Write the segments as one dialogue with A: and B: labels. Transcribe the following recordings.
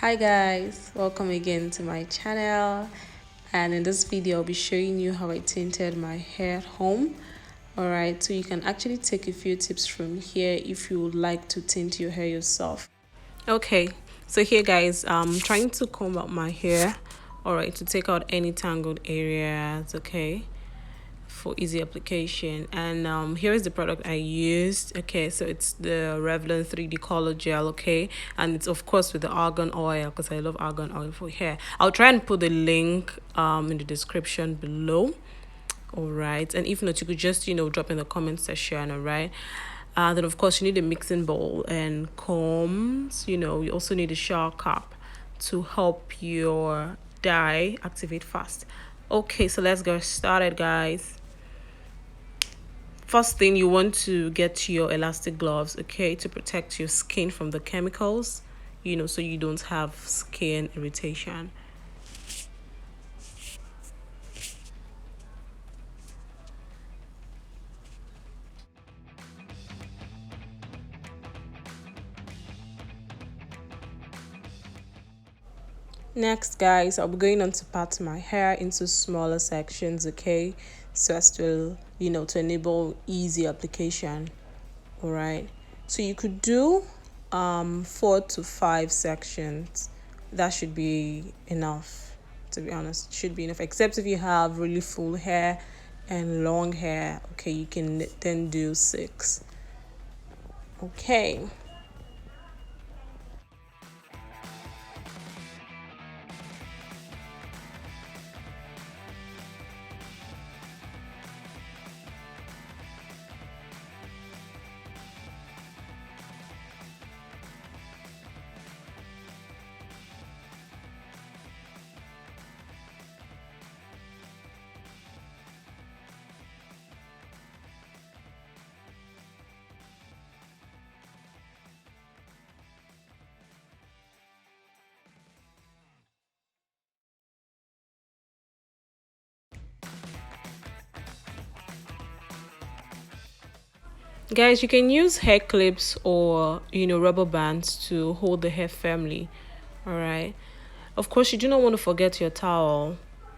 A: Hi guys, welcome again to my channel, and in this video I'll be showing you how I tinted my hair at home. Alright, so you can actually take a few tips from here if you would like to tint your hair yourself. Okay, so here guys, I'm trying to comb out my hair, alright, to take out any tangled areas, okay, for easy application. And here is the product I used. Okay, so it's the Revlon 3D color gel. Okay, and it's of course with the argan oil because I love argan oil for hair. I'll try and put the link in the description below. All right, and if not, you could just drop in the comment section. All right. Then of course you need a mixing bowl and combs. You also need a shower cap to help your dye activate fast. Okay, so let's get started, guys. First thing, you want to get your elastic gloves, okay, to protect your skin from the chemicals, so you don't have skin irritation. Next, guys, I'll be going on to part my hair into smaller sections, okay, so as to to enable easy application. All right, so you could do 4 to 5 sections. That should be enough, to be honest. It should be enough, except if you have really full hair and long hair. Okay, you can then do 6. Okay. Guys, you can use hair clips or rubber bands to hold the hair firmly. All right. Of course, you do not want to forget your towel,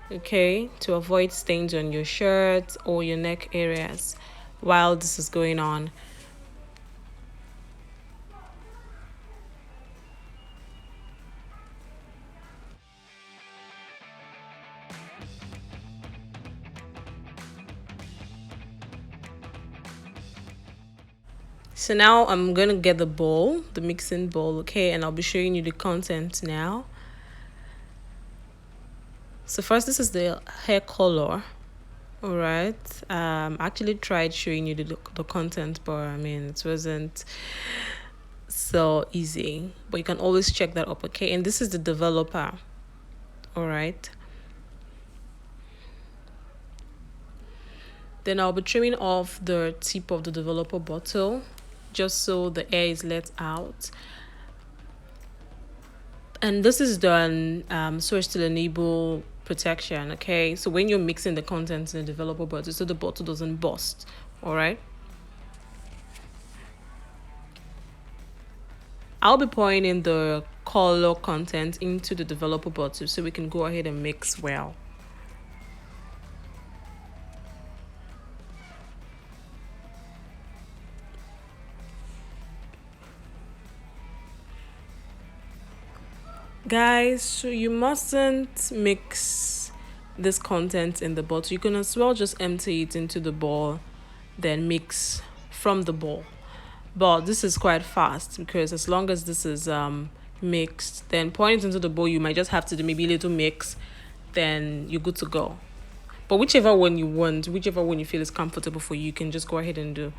A: okay, to avoid stains on your shirt or your neck areas while this is going on. So now I'm gonna get the bowl, the mixing bowl, okay, and I'll be showing you the content now. So first, this is the hair color. All right. I actually tried showing you the content, but I mean it wasn't so easy. But you can always check that up, okay? And this is the developer. All right. Then I'll be trimming off the tip of the developer bottle just so the air is let out. And this is done so as to enable protection, okay? So when you're mixing the contents in the developer bottle, so the bottle doesn't burst, all right? I'll be pouring in the color content into the developer bottle so we can go ahead and mix well. Guys, so you mustn't mix this content in the bottle. You can as well just empty it into the bowl, then mix from the bowl. But this is quite fast because as long as this is mixed, then pouring it into the bowl, you might just have to do maybe a little mix, then you're good to go. But whichever one you want, whichever one you feel is comfortable for you, you can just go ahead and do.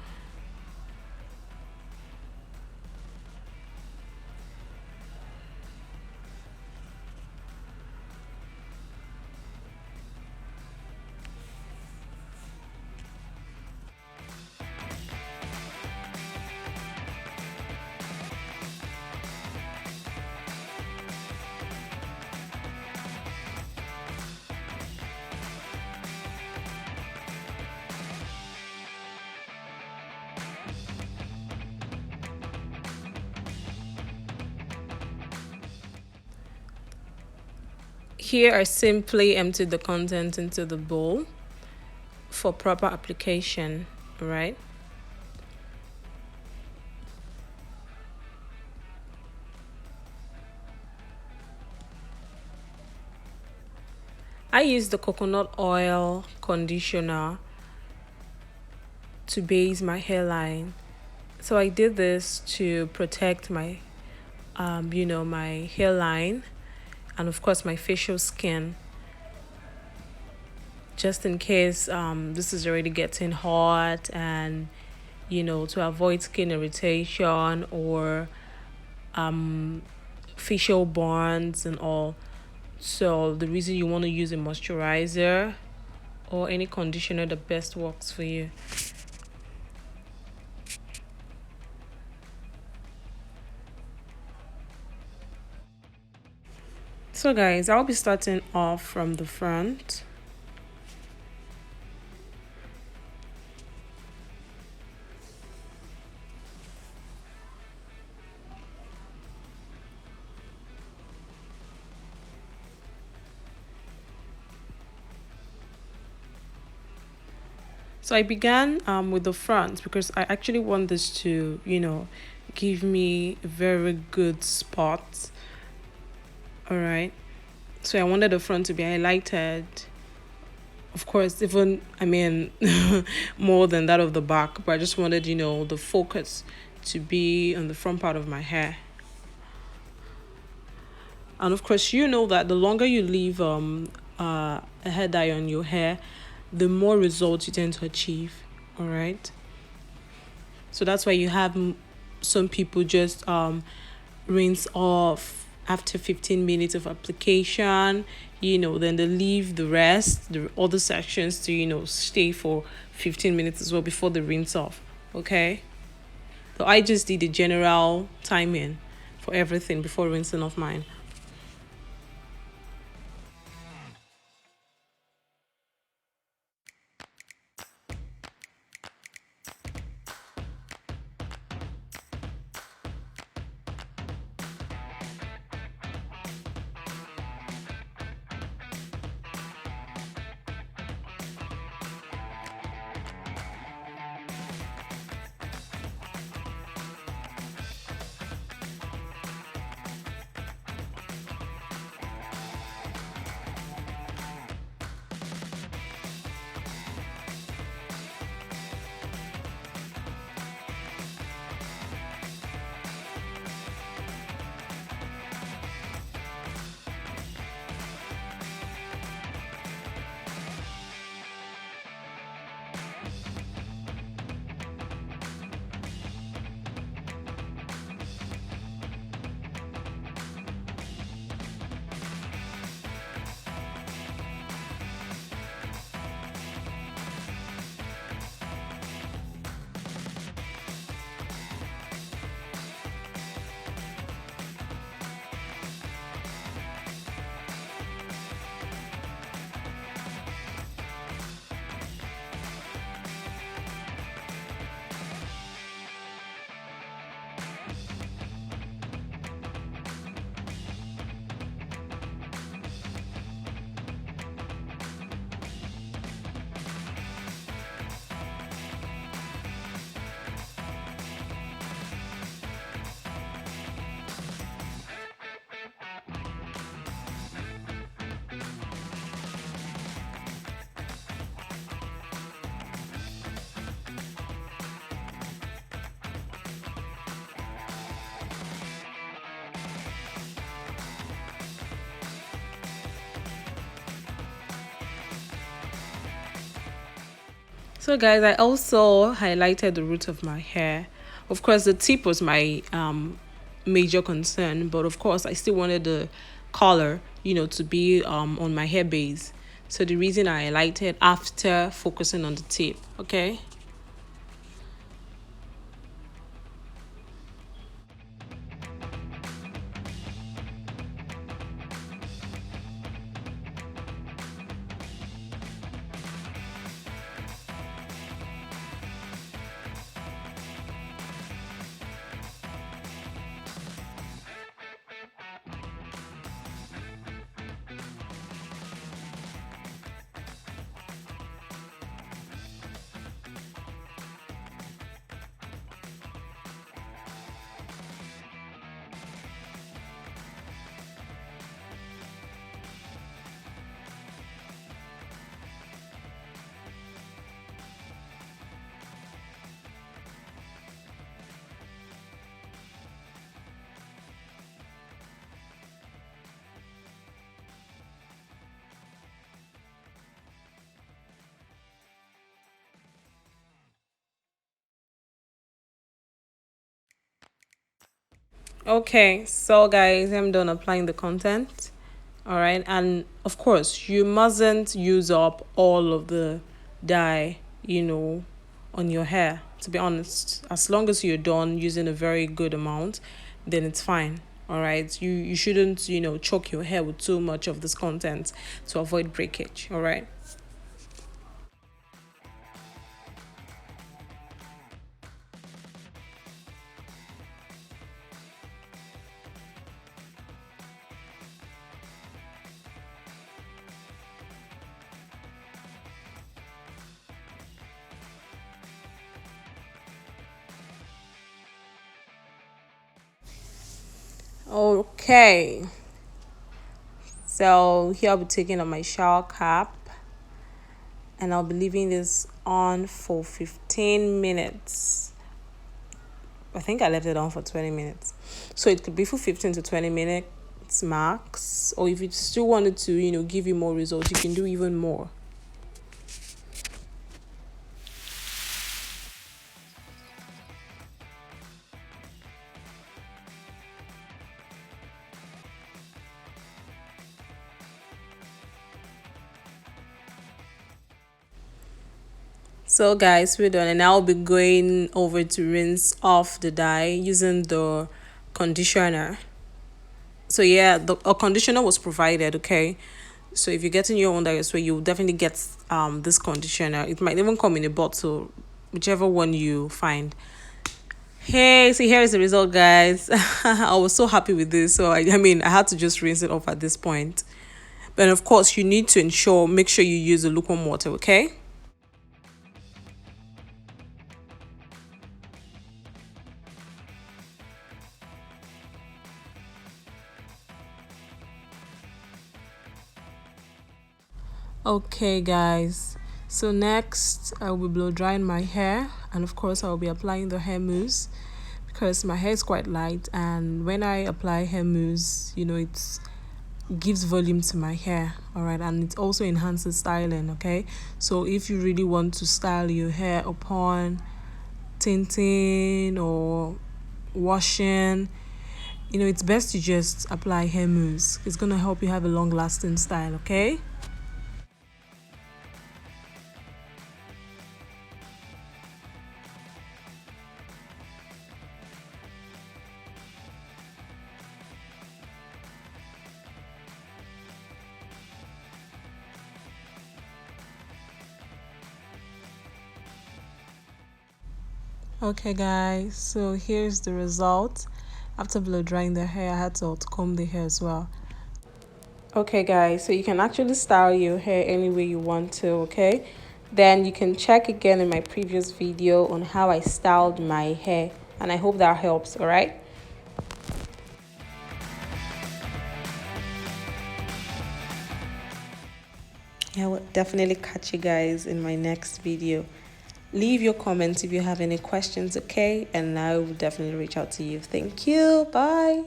A: Here I simply emptied the content into the bowl for proper application, right? I use the coconut oil conditioner to base my hairline. So I did this to protect my my hairline and of course my facial skin, just in case this is already getting hot, and to avoid skin irritation or facial burns and all. So the reason you want to use a moisturizer or any conditioner that best works for you. So guys, I'll be starting off from the front. So I began with the front because I actually want this to, give me a very good spot. All right. So I wanted the front to be highlighted. Of course, even, more than that of the back, but I just wanted, the focus to be on the front part of my hair. And of course, you know that the longer you leave a hair dye on your hair, the more results you tend to achieve. All right. So that's why you have some people just rinse off after 15 minutes of application, then they leave the rest, the other sections to, stay for 15 minutes as well before they rinse off. Okay. So I just did the general timing for everything before rinsing off mine. So guys, I also highlighted the root of my hair. Of course, the tip was my major concern, but of course I still wanted the color, to be on my hair base. So the reason I highlighted after focusing on the tip, okay? Okay, so guys, I'm done applying the content. All right, and of course, you mustn't use up all of the dye, on your hair. To be honest, as long as you're done using a very good amount, then it's fine. All right, you shouldn't choke your hair with too much of this content to avoid breakage. All right. Okay, so here I'll be taking on my shower cap and I'll be leaving this on for 15 minutes. I think I left it on for 20 minutes. So it could be for 15 to 20 minutes max. Or if you still wanted to, give you more results, you can do even more. So guys, we're done, and I'll be going over to rinse off the dye using the conditioner. So yeah, a conditioner was provided. Okay, so if you're getting your own dye, so you'll definitely get this conditioner. It might even come in a bottle, whichever one you find. Hey, so here is the result, guys. I was so happy with this. So I mean, I had to just rinse it off at this point. But of course, you need to make sure you use the lukewarm water. Okay. Okay, guys. So next, I will be blow drying my hair, and of course, I will be applying the hair mousse because my hair is quite light, and when I apply hair mousse, it gives volume to my hair. All right, and it also enhances styling. Okay, so if you really want to style your hair upon tinting or washing, it's best to just apply hair mousse. It's gonna help you have a long lasting style. Okay. Okay, guys, so here's the result. After blow drying the hair, I had to comb the hair as well. Okay, guys, so you can actually style your hair any way you want to. Okay, then you can check again in my previous video on how I styled my hair, and I hope that helps. All right. I will definitely catch you guys in my next video. Leave your comments if you have any questions, okay? And I will definitely reach out to you. Thank you. Bye.